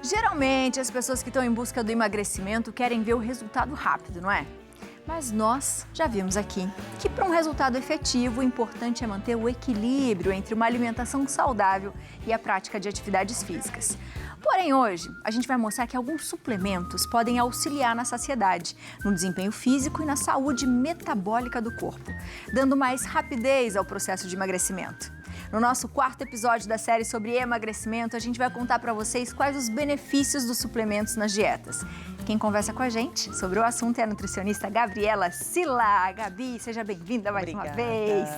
Geralmente, as pessoas que estão em busca do emagrecimento querem ver o resultado rápido, não é? Mas nós já vimos aqui que para um resultado efetivo, o importante é manter o equilíbrio entre uma alimentação saudável e a prática de atividades físicas. Porém, hoje, a gente vai mostrar que alguns suplementos podem auxiliar na saciedade, no desempenho físico e na saúde metabólica do corpo, dando mais rapidez ao processo de emagrecimento. No nosso quarto episódio da série sobre emagrecimento, a gente vai contar para vocês quais os benefícios dos suplementos nas dietas. Quem conversa com a gente sobre o assunto é a nutricionista Gabriela Silla. Gabi, seja bem-vinda mais uma vez.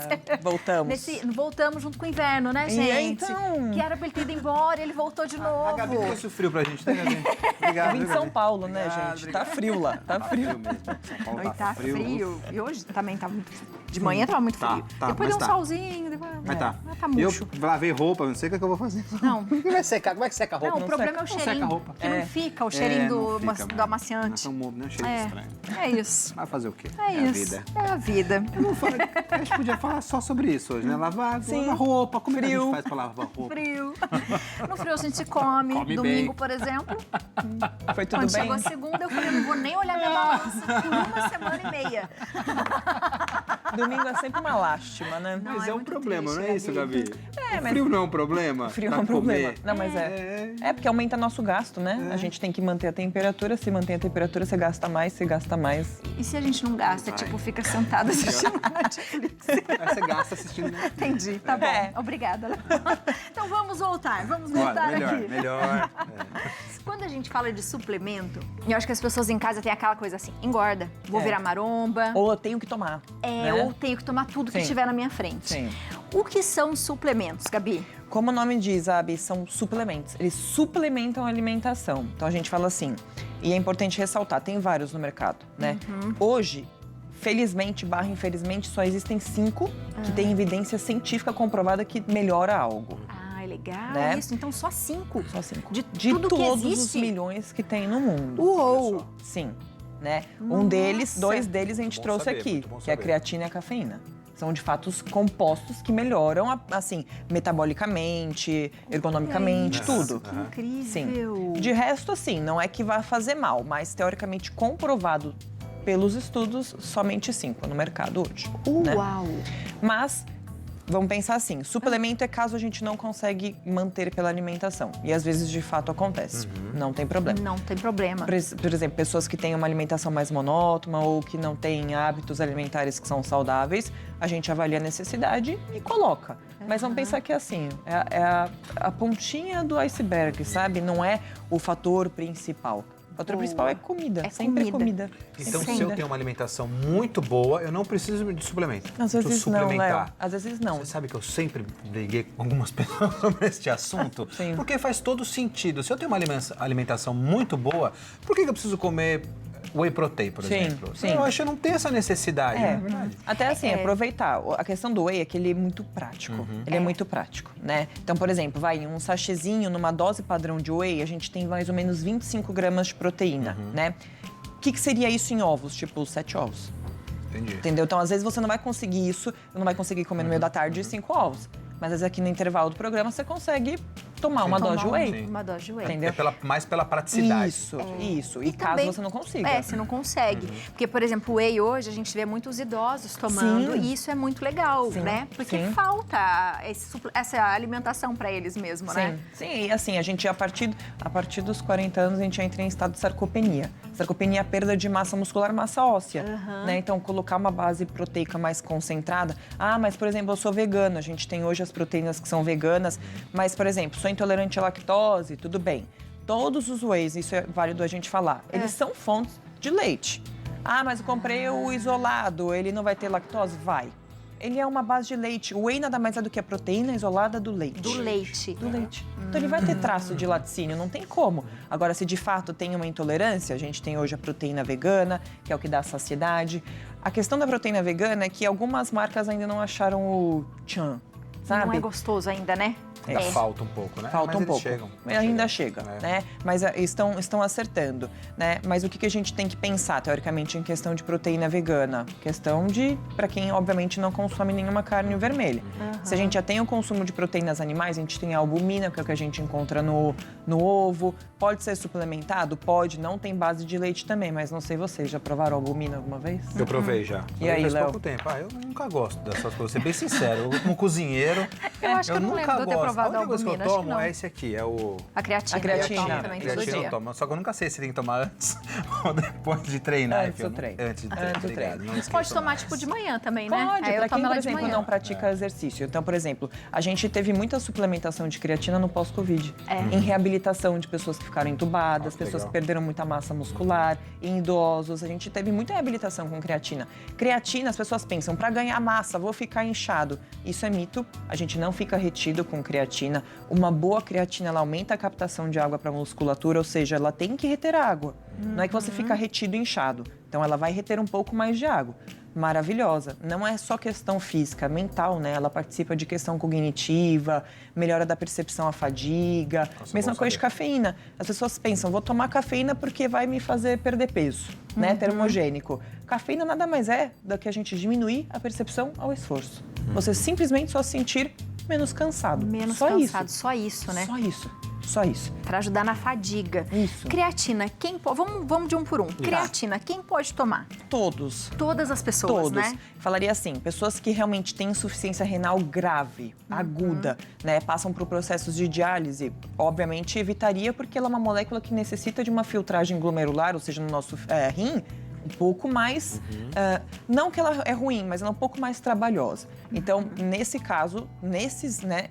Voltamos. Voltamos junto com o inverno, né, gente? Então... Que era pra ele ter ido embora, ele voltou de novo. A Gabi trouxe o frio pra gente, né, Gabi? Obrigado. Eu vim de São Paulo, né, gente? Obrigado. Tá frio lá, tá frio. mesmo. São Paulo Oi, tá frio. E hoje também tá muito frio. De manhã tava muito frio. Tá, Depois deu mas um tá. solzinho, depois... Mas tá. Tá murcho. Eu lavei roupa, não sei o que eu vou fazer. Não. Como vai secar? Como é que seca a roupa? Não, o problema é o seca a cheirinho. roupa. Que não fica o cheirinho do amaciante. Não, cheiro estranho. É isso. Vai fazer o quê? É a isso. vida. É a vida. Eu não falei, a gente podia falar só sobre isso hoje, né? Lavar roupa. Como é que a gente faz pra lavar roupa? Frio. No frio a gente come. Come Domingo, bem. por exemplo. Foi tudo Quando bem? chegou a segunda, eu falei, eu não vou nem olhar minha balança por uma semana e meia. Domingo é sempre uma lástima, né? Não, Mas é é um muito problema, triste, não é isso, Gabi? Gabi? mas- Frio não é um problema? Frio é pra um problema. comer? Não, mas é porque aumenta nosso gasto, né? A gente tem que manter a temperatura. Se mantém a temperatura, você gasta mais, E se a gente não gasta, tipo, fica sentado assistindo Netflix? Aí você gasta assistindo, né? Entendi, tá bom. É. Obrigada. Então vamos voltar aqui. melhor. Quando a gente fala de suplemento, eu acho que as pessoas em casa têm aquela coisa assim, engorda, vou virar maromba, Ou eu tenho que tomar. né? ou tenho que tomar tudo que Sim. estiver na minha frente. Sim. O que são suplementos, Gabi? Como o nome diz, Abi, são suplementos. Eles suplementam a alimentação. Então a gente fala assim, e é importante ressaltar, tem vários no mercado, né? Hoje, felizmente, infelizmente, só existem 5 que têm evidência científica comprovada que melhora algo. Ah, é legal Né? isso. Então só 5. Só 5. De De tudo que todos os existe? milhões que tem no mundo. Uou! Sim, né? Nossa. 2 deles a gente Bom trouxe saber, aqui, muito bom que é a saber. creatina e a cafeína. São, de fato, os compostos que melhoram, assim, metabolicamente, ergonomicamente, tudo. Que incrível. Sim. De resto, assim, não é que vai fazer mal, mas teoricamente comprovado pelos estudos, somente 5 no mercado hoje. Né? Uau! Mas, vamos pensar assim, suplemento é caso a gente não consegue manter pela alimentação. E às vezes, de fato, acontece. Não tem problema. Não tem problema. Por exemplo, pessoas que têm uma alimentação mais monótona ou que não têm hábitos alimentares que são saudáveis, a gente avalia a necessidade e coloca. Mas vamos pensar que é assim, é a pontinha do iceberg, sabe? Não é o fator principal. O fator principal é comida, É sempre comida. comida. Então, Sim. se eu tenho uma alimentação muito boa, eu não preciso de suplemento. Às Preciso vezes não, suplementar. Léo. Às vezes não. Você sabe que eu sempre briguei com algumas pessoas sobre este assunto? Sim. Porque faz todo sentido. Se eu tenho uma alimentação muito boa, por que eu preciso comer whey protein, por Sim, exemplo? sim. Eu acho que eu não tenho essa necessidade, não é verdade? Até assim, aproveitar. A questão do whey é que ele é muito prático. Ele é muito prático, né? Então, por exemplo, um sachêzinho numa dose padrão de whey, a gente tem mais ou menos 25 gramas de proteína, né? O que seria isso em ovos? Tipo, 7 ovos. Entendi. Entendeu? Então, às vezes, você não vai conseguir isso, não vai conseguir comer no meio da tarde 5 ovos. Mas, às vezes, aqui no intervalo do programa, você consegue tomar uma dose de whey. Uma dose de whey. Entendeu? É mais pela praticidade. Isso. E caso também- você não consiga. Se não consegue. Porque, por exemplo, o whey hoje, a gente vê muitos idosos tomando Sim. e isso é muito legal, Sim, né? Porque sim. falta essa alimentação para eles mesmo, né? Sim, e assim, a gente, a partir dos 40 anos, a gente entra em estado de sarcopenia. Sarcopenia é a perda de massa muscular, massa óssea, né? Então, colocar uma base proteica mais concentrada. Ah, mas, por exemplo, eu sou vegano. A gente tem hoje as proteínas que são veganas. Mas, por exemplo, sou intolerante à lactose, tudo bem. Todos os wheys, isso é válido a gente falar, eles são fontes de leite. Ah, mas eu comprei o isolado, ele não vai ter lactose? Vai. Ele é uma base de leite. O whey nada mais é do que a proteína isolada do leite. Do leite. Do leite. Então ele vai ter traço de laticínio, não tem como. Agora, se de fato tem uma intolerância, a gente tem hoje a proteína vegana, que é o que dá saciedade. A questão da proteína vegana é que algumas marcas ainda não acharam o tchan, sabe? Não é gostoso ainda, né? Ainda falta um pouco, né? Falta mas um eles pouco. chegam. Ainda chega, né? Mas estão acertando, né? Mas o que a gente tem que pensar, teoricamente, em questão de proteína vegana? Questão de, para quem, obviamente, não consome nenhuma carne vermelha. Se a gente já tem o consumo de proteínas animais, a gente tem a albumina, que é o que a gente encontra no ovo. Pode ser suplementado? Pode. Não tem base de leite também, mas não sei vocês, já provaram albumina alguma vez? Eu provei já. E aí, faz Léo? pouco tempo. Eu nunca gosto dessas coisas, vou ser bem sincero. Eu, como cozinheiro, Eu acho que eu não nunca lembro de eu ter gosto. provado A única coisa que eu albumina, acho que tomo não. é esse aqui, é o... A creatina. A creatina. Eu tomo também todo Creatina eu dia. tomo, só que eu nunca sei se tem que tomar antes ou depois de treinar. Antes do treino. Antes de treino, Antes do obrigado. treino. Não esqueça Pode tomar, mais. tipo, de manhã também, né? Pode, Aí eu pra quem, tomo por ela de exemplo, manhã. não pratica exercício. Então, por exemplo, a gente teve muita suplementação de creatina no pós-Covid. Em reabilitação de pessoas que ficaram entubadas, pessoas legal. que perderam muita massa muscular, em idosos. A gente teve muita reabilitação com creatina. Creatina, as pessoas pensam, para ganhar massa, vou ficar inchado. Isso é mito. A gente não fica retido com creatina. Uma boa creatina, ela aumenta a captação de água para a musculatura, ou seja, ela tem que reter água. Não é que você fica retido e inchado. Então, ela vai reter um pouco mais de água. Maravilhosa. Não é só questão física, mental, né? Ela participa de questão cognitiva, melhora da percepção à fadiga. Mesma bom coisa de saber. cafeína. As pessoas pensam, vou tomar cafeína porque vai me fazer perder peso, né? Termogênico. Cafeína nada mais é do que a gente diminuir a percepção ao esforço. Você simplesmente só se sentir menos cansado. Menos só cansado, isso. só isso, né? Só isso. Só isso. Pra ajudar na fadiga. Isso. Creatina, vamos de um por um. Creatina, quem pode tomar? Todos. Todas as pessoas, Todos. né? Falaria assim, pessoas que realmente têm insuficiência renal grave, aguda, né? Passam por processos de diálise, obviamente evitaria porque ela é uma molécula que necessita de uma filtragem glomerular, ou seja, no nosso rim, um pouco mais, não que ela é ruim, mas ela é um pouco mais trabalhosa. Então, nesse caso,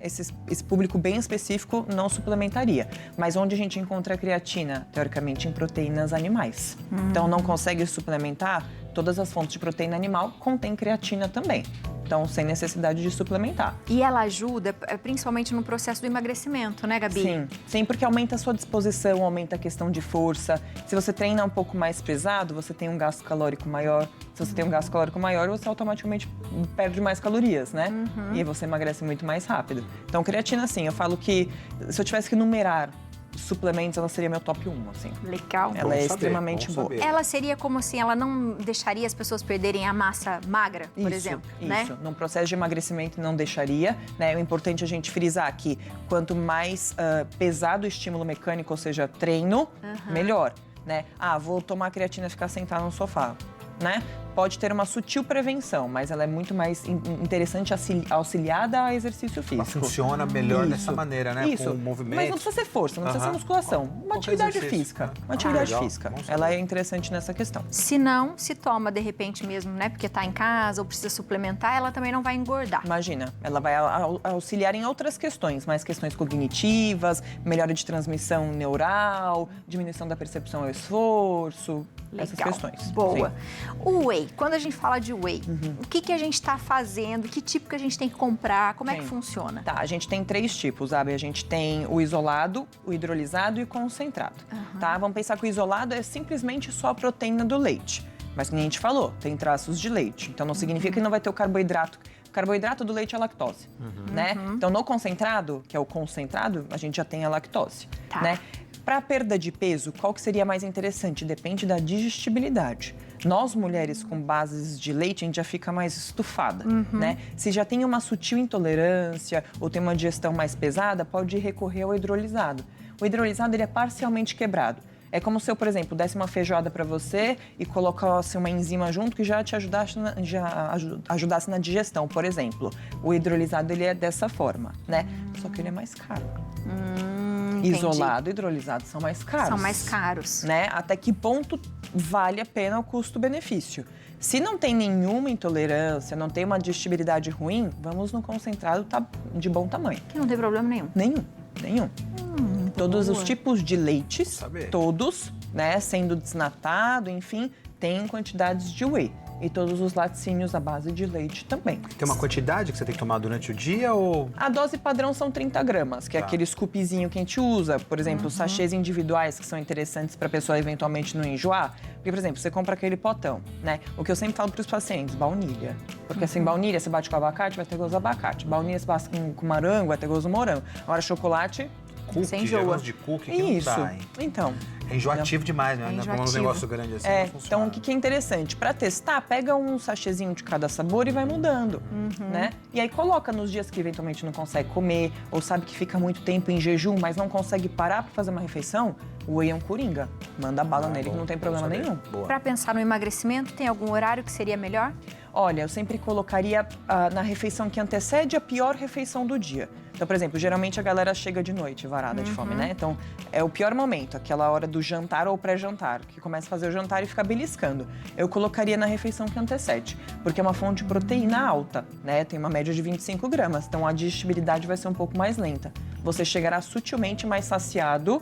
esse público bem específico não suplementaria. Mas onde a gente encontra a creatina? Teoricamente, em proteínas animais. Então, não consegue suplementar, todas as fontes de proteína animal contêm creatina também. Então, sem necessidade de suplementar. E ela ajuda, principalmente no processo do emagrecimento, né, Gabi? Sim, porque aumenta a sua disposição, aumenta a questão de força. Se você treina um pouco mais pesado, você tem um gasto calórico maior. Se você tem um gasto calórico maior, você automaticamente perde mais calorias, né? E aí você emagrece muito mais rápido. Então, creatina, assim, eu falo que se eu tivesse que numerar suplementos, ela seria meu top 1, assim. Legal. Ela é extremamente boa. Ela seria como assim, ela não deixaria as pessoas perderem a massa magra, por exemplo, né? Isso, num processo de emagrecimento não deixaria, né? É importante a gente frisar que quanto mais pesado o estímulo mecânico, ou seja, treino, melhor, né? Vou tomar creatina e ficar sentado no sofá, né? Pode ter uma sutil prevenção, mas ela é muito mais interessante auxiliada a exercício físico. Ela funciona melhor dessa maneira, né? Isso. Com o movimento. Mas não precisa ser força, não precisa ser musculação. Uma Qualquer atividade exercício, física. né? Uma atividade Legal. física. Bom saber. Ela é interessante nessa questão. Se não, se toma de repente mesmo, né? Porque tá em casa ou precisa suplementar, ela também não vai engordar. Imagina, ela vai auxiliar em outras questões, mais questões cognitivas, melhora de transmissão neural, diminuição da percepção ao esforço, essas Legal. questões. Boa. Sim. O whey, quando a gente fala de whey, o que a gente está fazendo? Que tipo que a gente tem que comprar? Como é que Sim. funciona? Tá, a gente tem 3 tipos, sabe? A gente tem o isolado, o hidrolisado e o concentrado, tá? Vamos pensar que o isolado é simplesmente só a proteína do leite. Mas como a gente falou, tem traços de leite. Então não significa que não vai ter o carboidrato. O carboidrato do leite é a lactose, né? Então no concentrado, que é o concentrado, a gente já tem a lactose, Tá. né? Para perda de peso, qual que seria mais interessante? Depende da digestibilidade. Nós, mulheres com bases de leite, a gente já fica mais estufada, né? Se já tem uma sutil intolerância ou tem uma digestão mais pesada, pode recorrer ao hidrolisado. O hidrolisado, ele é parcialmente quebrado. É como se eu, por exemplo, desse uma feijoada para você e colocasse uma enzima junto que já te ajudasse na digestão, por exemplo. O hidrolisado, ele é dessa forma, né? Só que ele é mais caro. Entendi. Isolado e hidrolisado são mais caros. São mais caros. Né? Até que ponto vale a pena o custo-benefício? Se não tem nenhuma intolerância, não tem uma digestibilidade ruim, vamos no concentrado de bom tamanho. Que não tem problema nenhum. Nenhum. Todos os tipos de leites, Saber. todos, né, sendo desnatado, enfim, tem quantidades de whey. E todos os laticínios à base de leite também. Tem uma quantidade que você tem que tomar durante o dia ou... A dose padrão são 30 gramas, que é aquele scoopzinho que a gente usa. Por exemplo, sachês individuais que são interessantes para a pessoa eventualmente não enjoar. Porque, por exemplo, você compra aquele potão, né? O que eu sempre falo para os pacientes, baunilha. Porque assim, baunilha, você bate com abacate, vai ter gosto do abacate. Baunilha, você bate com morango, vai ter gosto do morango. Agora, chocolate, Cookie, Sem enjoa. gosto de cookie que não dá, hein? Então. É enjoativo demais, né? enjoativo. Como um negócio grande assim, É, não funciona. então o que é interessante? Para testar, pega um sachêzinho de cada sabor e vai mudando, né? E aí coloca nos dias que eventualmente não consegue comer, ou sabe que fica muito tempo em jejum, mas não consegue parar para fazer uma refeição, o whey é um coringa. Manda bala nele que não tem problema nenhum. Boa. Para pensar no emagrecimento, tem algum horário que seria melhor? Olha, eu sempre colocaria na refeição que antecede a pior refeição do dia. Então, por exemplo, geralmente a galera chega de noite varada de fome, né? Então, é o pior momento, aquela hora do jantar ou pré-jantar, que começa a fazer o jantar e fica beliscando. Eu colocaria na refeição que antecede, porque é uma fonte de proteína alta, né? Tem uma média de 25 gramas, então a digestibilidade vai ser um pouco mais lenta. Você chegará sutilmente mais saciado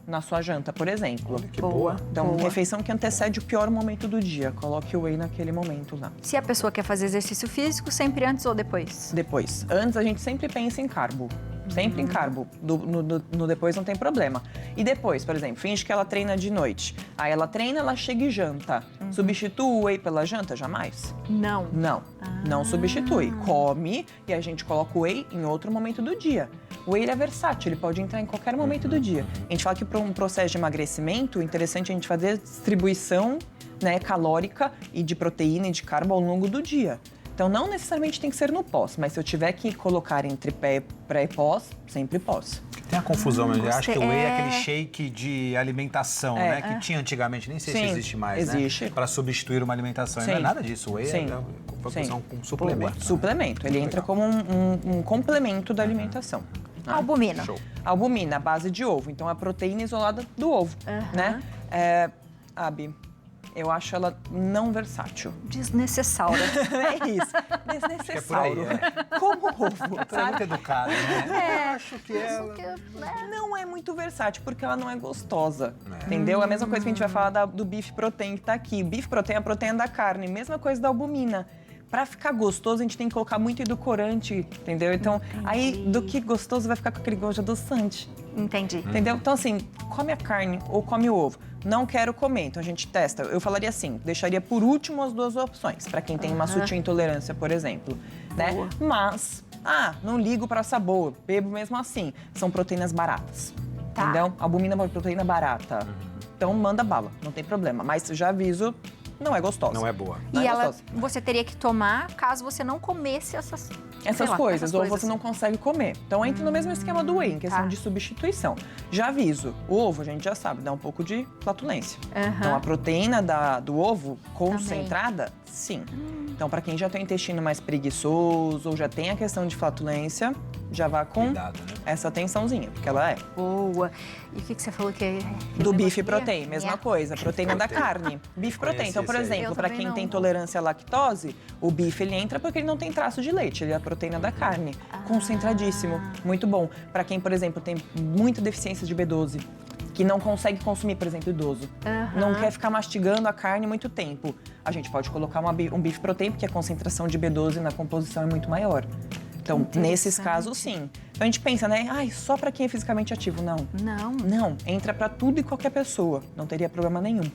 na sua janta, por exemplo. Olha que boa. Então, Boa. refeição que antecede o pior momento do dia. Coloque o whey naquele momento lá. Se a pessoa quer fazer exercício físico, sempre antes ou depois? Depois. Antes, a gente sempre pensa em carbo. Sempre em carbo. No depois não tem problema. E depois, por exemplo, finge que ela treina de noite. Aí ela treina, ela chega e janta. Substitua o whey pela janta? Jamais. Não. Não. Não substitui. Come e a gente coloca o whey em outro momento do dia. O whey ele é versátil, ele pode entrar em qualquer momento do dia. A gente fala que para um processo de emagrecimento, o interessante é a gente fazer distribuição, né, calórica e de proteína e de carbo ao longo do dia. Então, não necessariamente tem que ser no pós, mas se eu tiver que colocar entre pré e pós, sempre pós. Tem a confusão, mas eu acho que o whey é É. aquele shake de alimentação, né? Que tinha antigamente, nem sei se Sim, existe mais, existe. né? Para substituir uma alimentação. E não é Sim. nada disso. O whey Sim. é confusão Sim. com suplemento. né? Suplemento. Ele entra como um complemento da alimentação. né? Albumina. Show. Albumina, a base de ovo. Então, é a proteína isolada do ovo, né? Abi, eu acho ela não versátil. Desnecessária. É isso. É por Desnecessário. aí, Como ovo, Você é muito sabe? educado, né? Eu acho que ela... Não é muito versátil, porque ela não é gostosa. Entendeu? É a mesma coisa que a gente vai falar do bife protein que tá aqui. O bife protein é a proteína da carne. Mesma coisa da albumina. Pra ficar gostoso, a gente tem que colocar muito edulcorante, entendeu? Então, aí, do que gostoso, vai ficar com aquele gosto de adoçante. Entendi. Entendeu? Então, assim, come a carne ou come o ovo. Não quero comer, então a gente testa. Eu falaria assim, deixaria por último as duas opções, para quem tem uma sutil intolerância, por exemplo, né? Boa. Mas, não ligo para sabor, bebo mesmo assim. São proteínas baratas, Tá. entendeu? Albumina é uma proteína barata. Então, manda bala, não tem problema. Mas já aviso, não é gostosa. Não é boa. Não E é ela, gostosa. você teria que tomar caso você não comesse essas sei lá, Coisas, essas ou você não consegue comer. Então entra no mesmo esquema do whey, em questão Tá. de substituição. Já aviso, o ovo a gente já sabe, dá um pouco de flatulência. Então a proteína do ovo concentrada, sim. Então para quem já tem o intestino mais preguiçoso ou já tem a questão de flatulência, já vá com Cuidado, né? essa atençãozinha, porque ela é. Boa. E o que você falou que é? Do bife protein, mesma É. coisa, proteína da protein. carne. Bife protein. Então, por Conheci esse aí. exemplo, Eu para também quem tem não. intolerância à lactose, o bife ele entra porque ele não tem traço de leite, ele é a proteína da carne, concentradíssimo, muito bom. Para quem, por exemplo, tem muita deficiência de B12, que não consegue consumir, por exemplo, idoso, não quer ficar mastigando a carne muito tempo, a gente pode colocar um bife protein porque a concentração de B12 na composição é muito maior. Então, nesses casos, sim. Então a gente pensa, né? Só para quem é fisicamente ativo. Não. Não. Não, entra para tudo e qualquer pessoa. Não teria problema nenhum,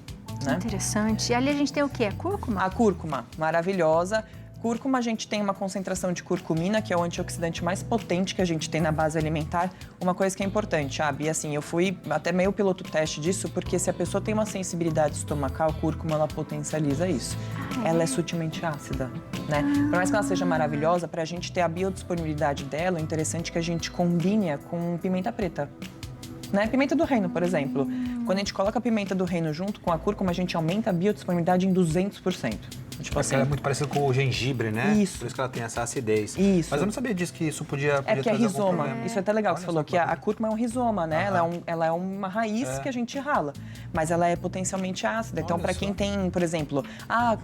né? Interessante. E ali a gente tem o quê? A cúrcuma? A cúrcuma, maravilhosa. Cúrcuma, a gente tem uma concentração de curcumina, que é o antioxidante mais potente que a gente tem na base alimentar. Uma coisa que é importante, Abi, assim, eu fui até meio piloto teste disso, porque se a pessoa tem uma sensibilidade estomacal, a cúrcuma, ela potencializa isso. Ela é sutilmente ácida, né? Por mais que ela seja maravilhosa, para a gente ter a biodisponibilidade dela, é interessante que a gente combine com pimenta preta. Né? Pimenta do reino, por exemplo. Quando a gente coloca a pimenta do reino junto com a cúrcuma, a gente aumenta a biodisponibilidade em 200%. Tipo Porque ela é muito parecida com o gengibre, né? Isso. Por isso que ela tem essa acidez. Isso. Mas eu não sabia disso, que isso podia É porque é trazer algum rizoma. problema. Isso é até legal que você Olha falou, só que a cúrcuma é um rizoma, né? Ela é uma raiz que a gente rala. Mas ela é potencialmente ácida. Então, Olha para só. quem tem, por exemplo,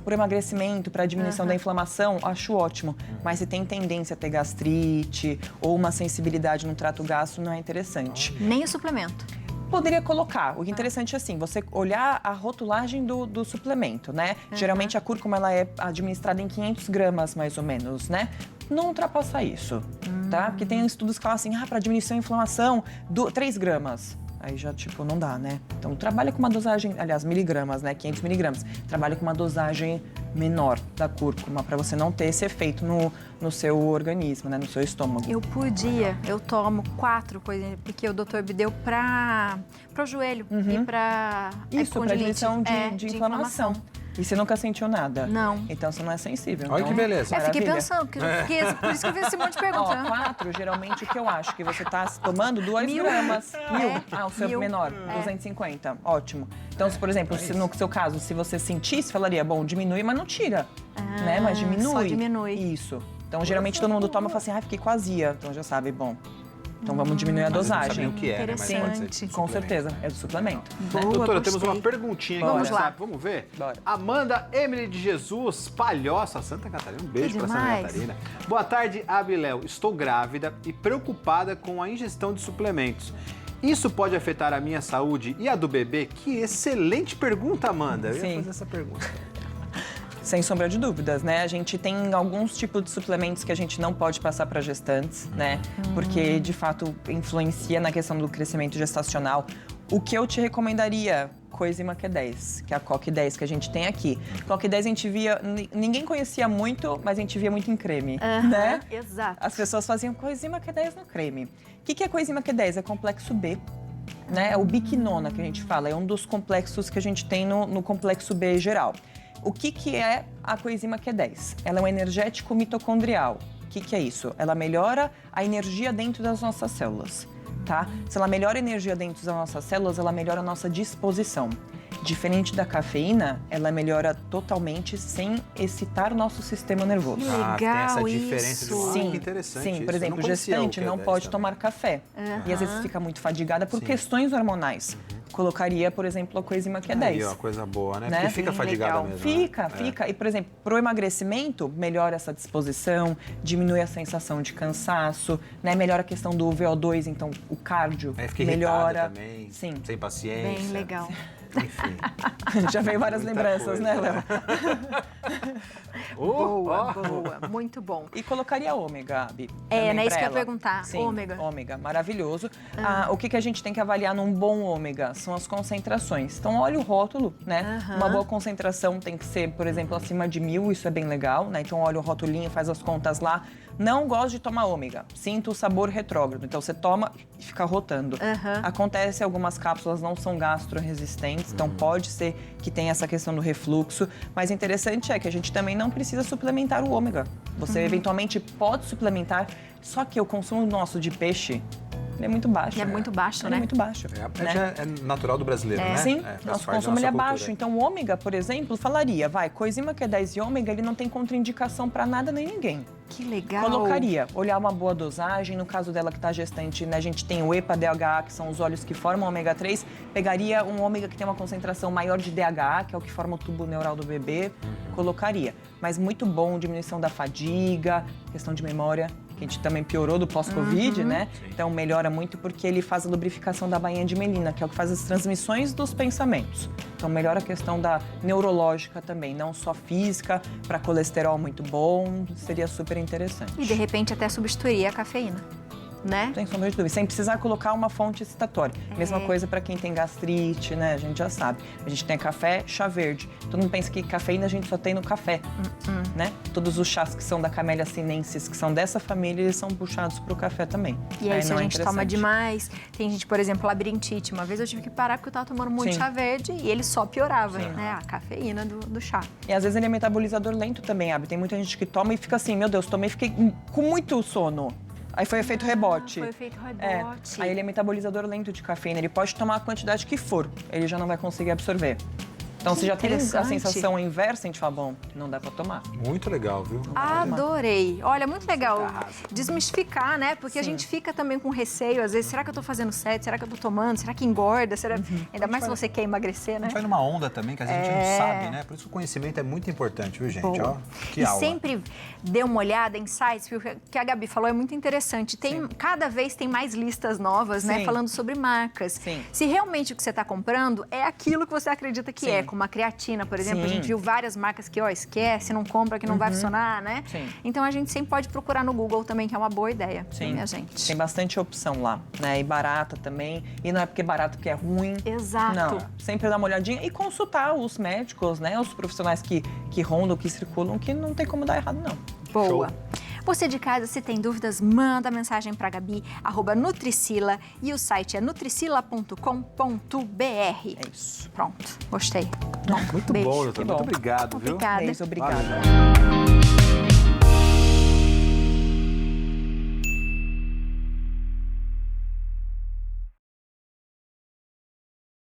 por emagrecimento, para diminuição da inflamação, acho ótimo. Mas se tem tendência a ter gastrite ou uma sensibilidade no trato gástrico, não é interessante. Nem o suplemento. Poderia colocar. O interessante é assim, você olhar a rotulagem do suplemento, né? Geralmente a cúrcuma ela é administrada em 500 gramas, mais ou menos, né? Não ultrapassa isso, tá? Porque tem estudos que falam assim, para diminuir a inflamação, 3 gramas. Aí já, tipo, não dá, né? Então, trabalha com uma dosagem, aliás, miligramas, né? 500 miligramas. Trabalha com uma dosagem menor da cúrcuma, para você não ter esse efeito no seu organismo, né? No seu estômago. Eu tomo 4 coisas, porque o doutor me deu para o joelho e para Isso, para diminuição de inflamação. E você nunca sentiu nada? Não. Então você não é sensível. Olha então, que beleza. Eu fiquei pensando, por isso que eu fiz esse monte de perguntas. 4, geralmente, o que eu acho? Que você está tomando 2 gramas. 1000. O seu 1000. menor, 250. Ótimo. Então, se, por exemplo, no seu caso, se você sentisse, falaria, bom, diminui, mas não tira. Né? Mas diminui. Só diminui. Isso. Então, geralmente, todo mundo toma e fala assim, fiquei com azia. Então, já sabe, bom. Então, vamos diminuir a dosagem. Não sabia o que é, né? Mas pode ser Interessante. de Com suplemento. certeza, é do suplemento. Boa, Doutora, gostei. temos uma perguntinha aqui no Vamos lá. WhatsApp. Vamos ver? Bora. Amanda Emily de Jesus, Palhoça, Santa Catarina. Um beijo Que pra Santa demais. Catarina. Boa tarde, Abiléu. Estou grávida e preocupada com a ingestão de suplementos. Isso pode afetar a minha saúde e a do bebê? Que excelente pergunta, Amanda. Eu ia Sim. fazer essa pergunta. Sem sombra de dúvidas, né? A gente tem alguns tipos de suplementos que a gente não pode passar para gestantes, né? Porque, de fato, influencia na questão do crescimento gestacional. O que eu te recomendaria? Coenzima Q10, que é a CoQ10 que a gente tem aqui. CoQ10 a gente via, ninguém conhecia muito, mas a gente via muito em creme, né? Exato. As pessoas faziam coenzima Q10 no creme. O que é coenzima Q10? É complexo B, né? É o biquinona que a gente fala, é um dos complexos que a gente tem no complexo B geral. O que é a coenzima Q10? Ela é um energético mitocondrial. O que é isso? Ela melhora a energia dentro das nossas células, tá? Se ela melhora a energia dentro das nossas células, ela melhora a nossa disposição. Diferente da cafeína, ela melhora totalmente sem excitar o nosso sistema nervoso. Que Ah, tem essa legal diferença de isso. que interessante Sim, isso. por Eu exemplo, não conhecia gestante o não Q10 pode também. tomar café. E às vezes fica muito fadigada por questões hormonais. Colocaria, por exemplo, a coenzima Q10. Aí, ó, coisa boa, né? Né? Porque fica Bem fadigada legal. mesmo. Fica, né? fica. E, por exemplo, pro emagrecimento, melhora essa disposição, diminui a sensação de cansaço, né? Melhora a questão do VO2, então o cardio É, fica melhora. irritada também, Sim. sem paciência. Bem legal. Enfim. Já veio várias Muita lembranças, coisa, né, Léo? Boa, boa. Muito bom. E colocaria ômega, Abi. É, também né? Isso pra que eu ia ela. perguntar. Sim, Ômega. ômega, maravilhoso. O que a gente tem que avaliar num bom ômega? São as concentrações. Então, olha o rótulo, né? Uma boa concentração tem que ser, por exemplo, acima de 1000, isso é bem legal, né? Então, olha o rotulinho, faz as contas lá. Não gosto de tomar ômega, sinto o sabor retrógrado. Então, você toma e fica rotando. Acontece, algumas cápsulas não são gastroresistentes, então pode ser que tenha essa questão do refluxo. Mas interessante é que a gente também não precisa suplementar o ômega. Você eventualmente pode suplementar, só que o consumo nosso de peixe ele é muito baixo. É muito baixo, Ele né? é muito baixo. Já é natural do brasileiro, né? Sim, faz nosso parte da consumo ele é nossa baixo. cultura. Então, o ômega, por exemplo, falaria, coenzima Q10 e ômega, ele não tem contraindicação para nada nem ninguém. Que legal. Colocaria, olhar uma boa dosagem, no caso dela que está gestante, né, a gente tem o EPA-DHA, que são os óleos que formam o ômega 3, pegaria um ômega que tem uma concentração maior de DHA, que é o que forma o tubo neural do bebê, colocaria. Mas muito bom, diminuição da fadiga, questão de memória, que a gente também piorou do pós-Covid, né? Então melhora muito porque ele faz a lubrificação da bainha de melina, que é o que faz as transmissões dos pensamentos. Então melhora a questão da neurológica também, não só física, para colesterol muito bom, seria super interessante. E de repente até substituiria a cafeína, né? Sem sombra de dúvida, sem precisar colocar uma fonte excitatória. Mesma coisa para quem tem gastrite, né? A gente já sabe. A gente tem café, chá verde. Todo mundo pensa que cafeína a gente só tem no café, né? Todos os chás que são da Camellia sinensis, que são dessa família, eles são puxados para o café também. E aí, se não a é gente toma interessante. demais, tem gente, por exemplo, labirintite. Uma vez eu tive que parar porque eu tava tomando muito Sim. chá verde e ele só piorava, né? A cafeína do chá. E às vezes ele é metabolizador lento também, Abi. Tem muita gente que toma e fica assim, meu Deus, tomei e fiquei com muito sono. Aí foi efeito rebote. Foi efeito É, rebote. aí ele é metabolizador lento de cafeína. Ele pode tomar a quantidade que for, ele já não vai conseguir absorver. Então, Que se já tem a interessante. sensação inversa, a gente fala, bom, não dá pra tomar. Muito legal, viu? Adorei. Olha, muito legal desmistificar, né? Porque a Sim. gente fica também com receio, às vezes, será que eu tô fazendo certo? Será que eu tô tomando? Será que engorda? Será... Ainda mais se você quer emagrecer, A né? gente vai numa onda também que às vezes a gente não sabe, né? Por isso que o conhecimento é muito importante, viu, gente? Boa. Ó, que E aula. sempre dê uma olhada em sites, porque o que a Gabi falou é muito interessante. Cada vez tem mais listas novas, né? Sim. Falando sobre marcas. Sim. Se realmente o que você está comprando é aquilo que você acredita que é, Sim. como a creatina, por exemplo. Sim. A gente viu várias marcas que, esquece, não compra, que não vai funcionar, né? Sim. Então, a gente sempre pode procurar no Google também, que é uma boa ideia, Sim. minha gente. Tem bastante opção lá, né? E barata também. E não é porque é barato que é ruim. Exato. Não, sempre dá uma olhadinha e consultar os médicos, né? Os profissionais que rondam, que circulam, que não tem como dar errado, não. Boa. Show. Você de casa, se tem dúvidas, manda mensagem para Gabi, @Nutricila, e o site é nutricila.com.br. É isso. Pronto, gostei. Muito Beijo. bom, doutor. Que bom. Muito obrigado, viu? Obrigada. Beijo, obrigada. Valeu.